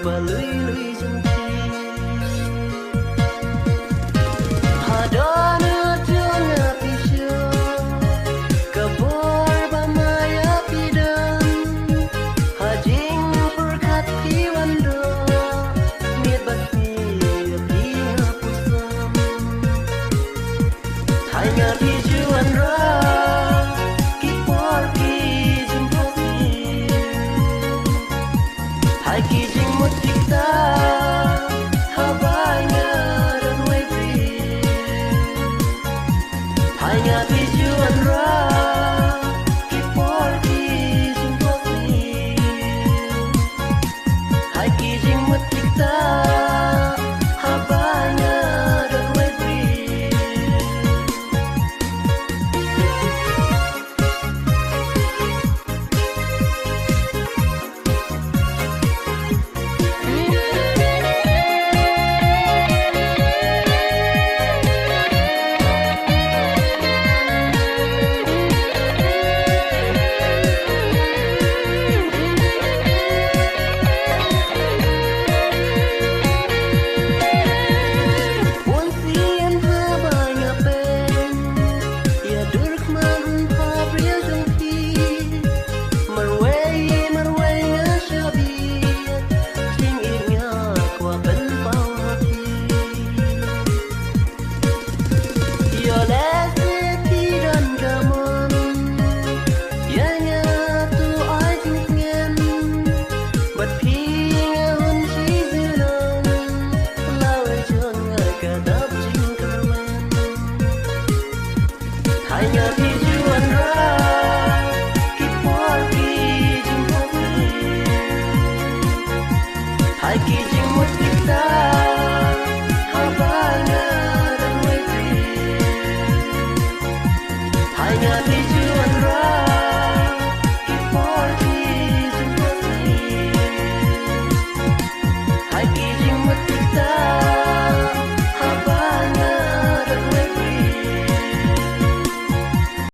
ba lưới lưới dung chi hà đó nữa chưa ngã pi chưa kabor ba maya pi dan hà jing berkat pi wando miet bakti pi ngapusam hai ngã pi juan ra I